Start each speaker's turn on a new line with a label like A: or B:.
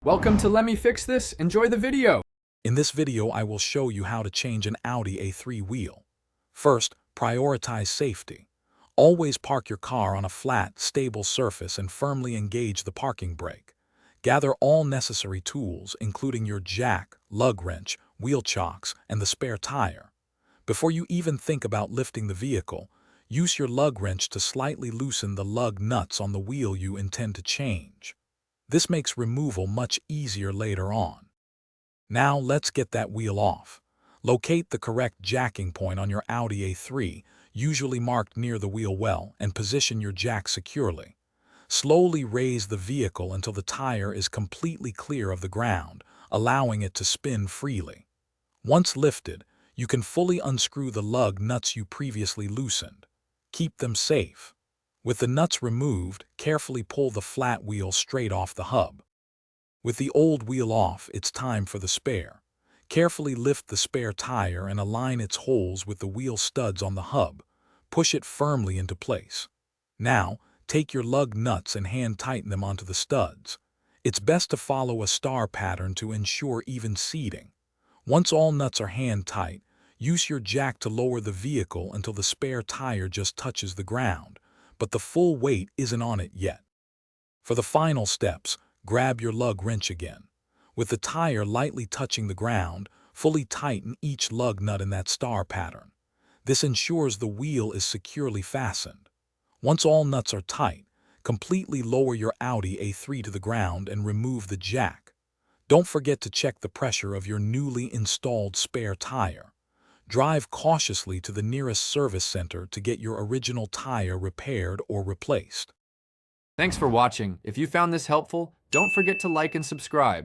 A: Welcome to Let Me Fix This. Enjoy the video.
B: In this video, I will show you how to change an Audi A3 wheel. First, prioritize safety. Always park your car on a flat, stable surface and firmly engage the parking brake. Gather all necessary tools, including your jack, lug wrench, wheel chocks, and the spare tire. Before you even think about lifting the vehicle, use your lug wrench to slightly loosen the lug nuts on the wheel you intend to change. This makes removal much easier later on. Now let's get that wheel off. Locate the correct jacking point on your Audi A3, usually marked near the wheel well, and position your jack securely. Slowly raise the vehicle until the tire is completely clear of the ground, allowing it to spin freely. Once lifted, you can fully unscrew the lug nuts you previously loosened. Keep them safe. With the nuts removed, carefully pull the flat wheel straight off the hub. With the old wheel off, it's time for the spare. Carefully lift the spare tire and align its holes with the wheel studs on the hub. Push it firmly into place. Now, take your lug nuts and hand tighten them onto the studs. It's best to follow a star pattern to ensure even seating. Once all nuts are hand tight, use your jack to lower the vehicle until the spare tire just touches the ground, but the full weight isn't on it yet. For the final steps, grab your lug wrench again. With the tire lightly touching the ground, fully tighten each lug nut in that star pattern. This ensures the wheel is securely fastened. Once all nuts are tight, completely lower your Audi A3 to the ground and remove the jack. Don't forget to check the pressure of your newly installed spare tire. Drive cautiously to the nearest service center to get your original tire repaired or replaced.
A: Thanks for watching. If you found this helpful, don't forget to like and subscribe.